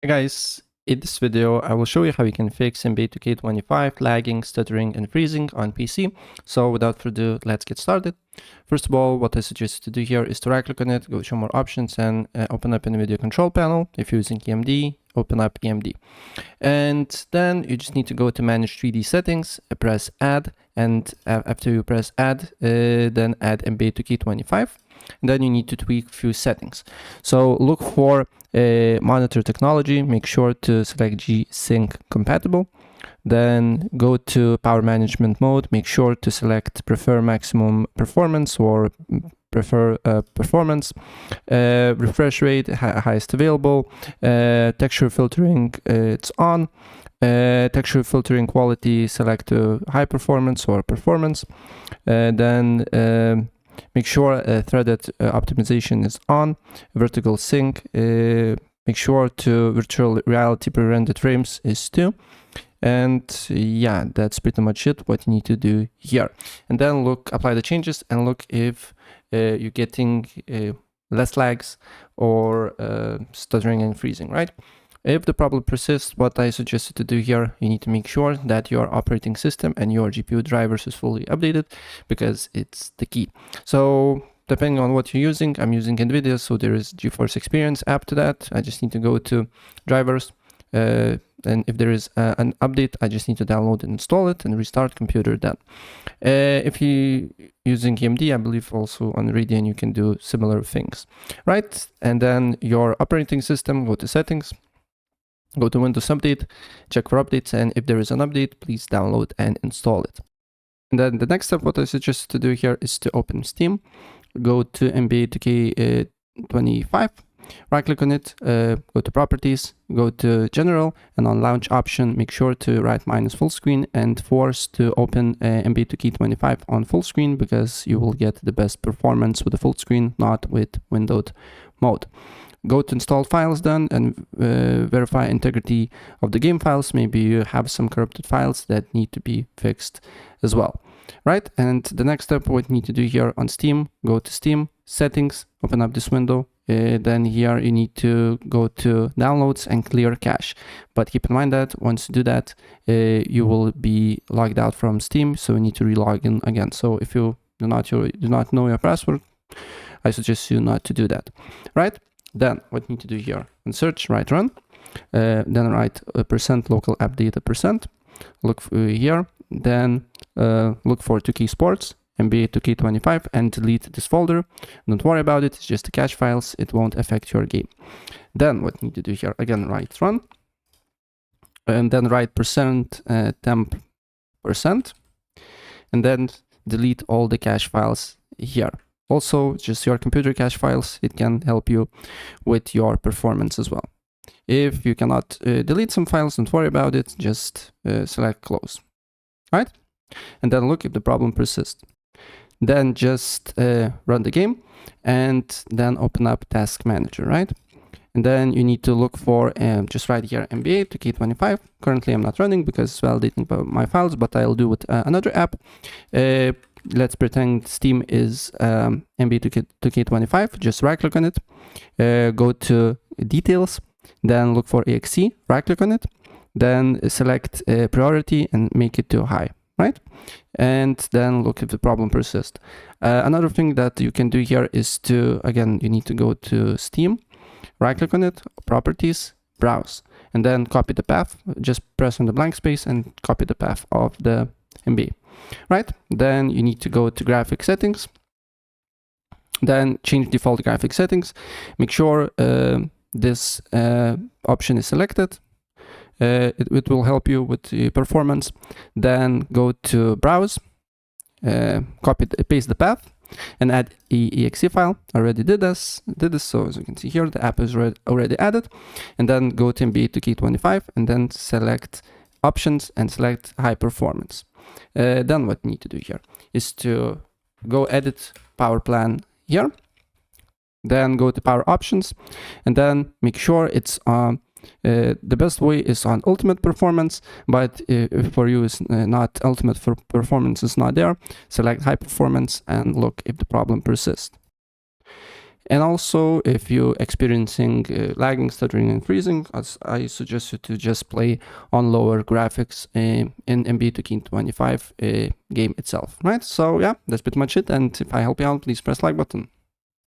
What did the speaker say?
Hey guys, in this video I will show you how you can fix NBA 2K25 lagging, stuttering and freezing on PC. So without further ado, let's get started. First of all, what I suggest you to do here is to right click on it, go to show more options and open up in the video control panel. If you're using EMD, open up EMD. And then you just need to go to manage 3D settings, press add, and after you press add, then add NBA 2K25. And then you need to tweak a few settings. So look for monitor technology, make sure to select G-Sync compatible. Then go to power management mode, make sure to select prefer maximum performance or prefer performance, refresh rate highest available, texture filtering it's on, texture filtering quality select high performance or performance, then make sure threaded optimization is on, vertical sync, make sure to virtual reality pre-rendered frames is 2. And yeah, that's pretty much it, what you need to do here. And then apply the changes and look if you're getting less lags or stuttering and freezing, right? If the problem persists, what I suggest you to do here, you need to make sure that your operating system and your GPU drivers is fully updated, because it's the key. So depending on what you're using, I'm using NVIDIA, so there is GeForce Experience app to that. I just need to go to drivers, and if there is an update, I just need to download and install it and restart computer then. If you're using EMD, I believe also on Radeon you can do similar things, right? And then your operating system, go to settings, go to Windows Update, check for updates, and if there is an update, please download and install it. And then the next step, what I suggest to do here is to open Steam, go to NBA 2K25, right click on it, go to properties, go to general, and on launch option, make sure to write -full screen and force to open NBA 2K25 on full screen, because you will get the best performance with the full screen, not with windowed mode. Go to install files then and verify integrity of the game files. Maybe you have some corrupted files that need to be fixed as well, right? And the next step, what you need to do here on Steam, go to Steam, settings, open up this window. Then here you need to go to downloads and clear cache. But keep in mind that once you do that, you will be logged out from Steam, so you need to re-log in again. So if you do not know your password, I suggest you not to do that, right? Then what you need to do here, in search, write run, then write %local app data %, look here, then look for 2K Sports, NBA 2K25, and delete this folder. Don't worry about it, it's just the cache files, it won't affect your game. Then what you need to do here, again, write run, and then write %temp %, and then delete all the cache files here. Also, just your computer cache files, it can help you with your performance as well. If you cannot delete some files, don't worry about it, just select close, right? And then look if the problem persists. Then just run the game and then open up Task Manager, right? And then you need to look for, just right here, NBA 2K25. Currently I'm not running because it's validating my files, but I'll do with another app. Let's pretend Steam is NBA 2K25, just right click on it, go to details, then look for exe, right click on it, then select priority and make it to high, right? And then look if the problem persists. Another thing that you can do here is to, again, you need to go to Steam, right click on it, properties, browse, and then copy the path, just press on the blank space and copy the path of the NBA. Right, then you need to go to graphic settings, then change default graphic settings, make sure this option is selected, it will help you with the performance. Then go to browse, paste the path and add exe file. I already did this, so as you can see here, the app is already added. And then go to NBA 2K25 and then select options and select high performance. Then what you need to do here is to go edit power plan here, then go to power options, and then make sure it's on the best way is on ultimate performance, but if for you is not ultimate for performance is not there, select high performance and look if the problem persists. And also, if you're experiencing lagging, stuttering, and freezing, I suggest you to just play on lower graphics in MB2K25 game itself, right? So yeah, that's pretty much it. And if I help you out, please press like button.